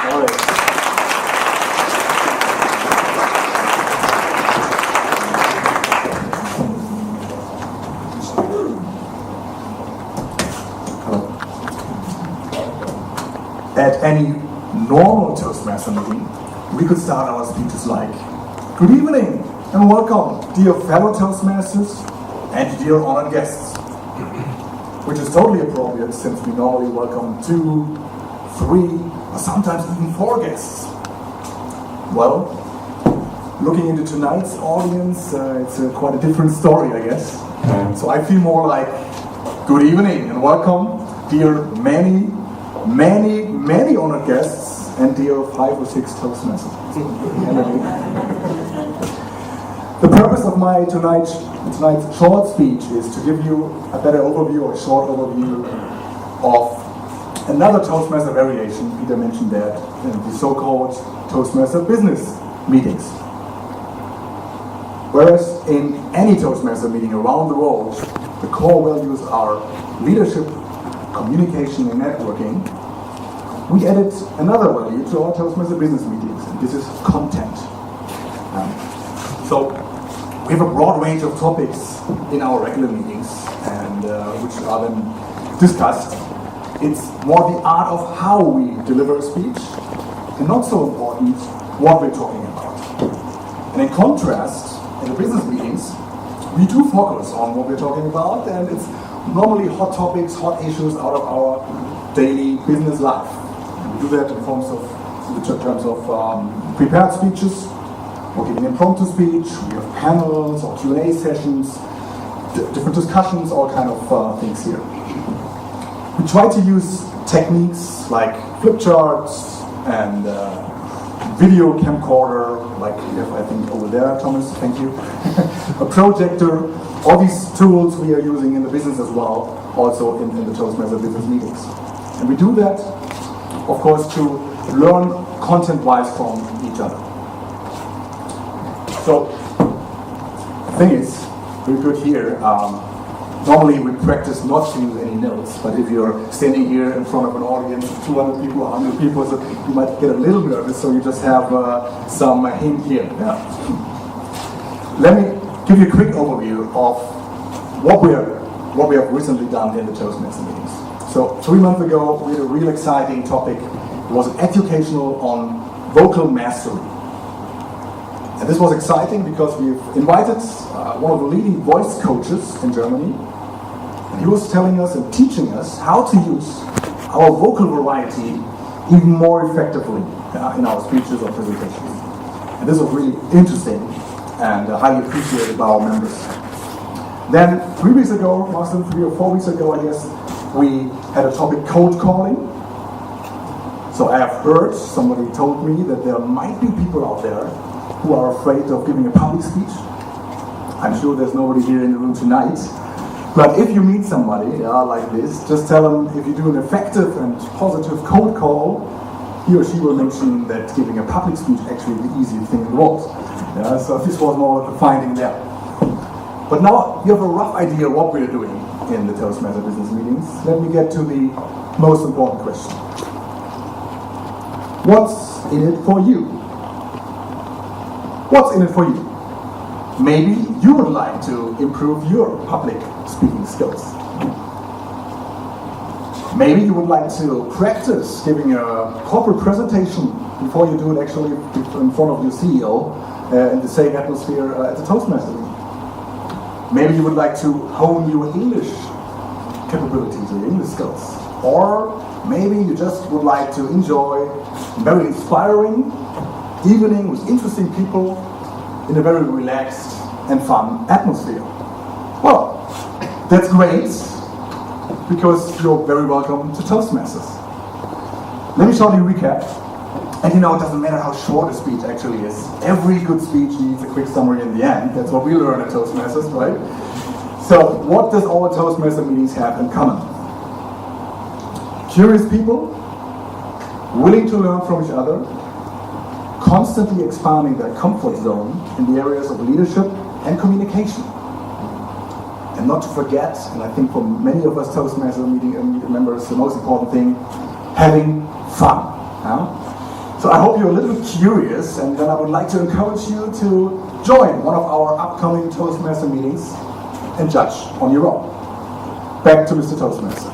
Moritz. At any normal Toastmaster meeting, we could start our speeches like, "Good evening and welcome, dear fellow Toastmasters and dear honored guests," which is totally appropriate since we normally welcome 2, 3, or sometimes even 4 guests. Well, looking into tonight's audience, it's quite a different story, I guess. So I feel more like, "Good evening and welcome, dear many honored guests and dear 5 or 6 Toastmasters." The purpose of my tonight's short speech is to give you a better overview, or a short overview of another Toastmaster variation. Peter mentioned that, the so-called Toastmaster business meetings. Whereas in any Toastmaster meeting around the world, the core values are leadership, communication, and networking, we added another value to our Toastmaster business meetings, and this is content. So we have a broad range of topics in our regular meetings, and which are then discussed. It's more the art of how we deliver a speech, and not so important what we're talking about. And in contrast, in the business meetings, we do focus on what we're talking about, and it's normally hot topics, hot issues out of our daily business life. And we do that in terms of prepared speeches, or giving impromptu speech. We have panels or Q&A sessions, different discussions, all kind of things here. We try to use techniques like flip charts and video camcorder, like we have, I think, over there, Thomas, thank you. A projector, all these tools we are using in the business as well, also in the Toastmaster business meetings. And we do that, of course, to learn content-wise from each other. So, the thing is, we're good here. Normally we practice not to use any notes, but if you're standing here in front of an audience of 200 people, 100 people, so you might get a little nervous, so you just have some hint here. Yeah. Let me give you a quick overview of what we have recently done in the Toastmaster meetings. So 3 months ago, we had a real exciting topic. It was an educational on vocal mastery. And this was exciting because we've invited one of the leading voice coaches in Germany. And he was telling us and teaching us how to use our vocal variety even more effectively in our speeches or presentations. And this was really interesting and highly appreciated by our members. Then 3 weeks ago, less than 3 or 4 weeks ago, I guess, we had a topic, cold calling. So I have heard, somebody told me that there might be people out there who are afraid of giving a public speech. I'm sure there's nobody here in the room tonight. But if you meet somebody like this, just tell them if you do an effective and positive cold call, he or she will mention that giving a public speech actually is the easiest thing in the world. So this was more the finding there. But now you have a rough idea what we're doing in the Toastmaster business meetings. Let me get to the most important question. What's in it for you? What's in it for you? Maybe you would like to improve your public speaking skills. Maybe you would like to practice giving a corporate presentation before you do it actually in front of your CEO in the same atmosphere at the Toastmaster meeting. Maybe you would like to hone your English capabilities or your English skills. Or maybe you just would like to enjoy a very inspiring evening with interesting people in a very relaxed and fun atmosphere. Well, that's great, because you're very welcome to Toastmasters. Let me shortly recap. And it doesn't matter how short a speech actually is. Every good speech needs a quick summary in the end. That's what we learn at Toastmasters, right? So, what does all Toastmaster meetings have in common? Curious people, willing to learn from each other, constantly expanding their comfort zone in the areas of leadership and communication. And not to forget, and I think for many of us Toastmaster meeting members, the most important thing, having fun. So I hope you're a little bit curious, and then I would like to encourage you to join one of our upcoming Toastmaster meetings and judge on your own. Back to Mr. Toastmaster.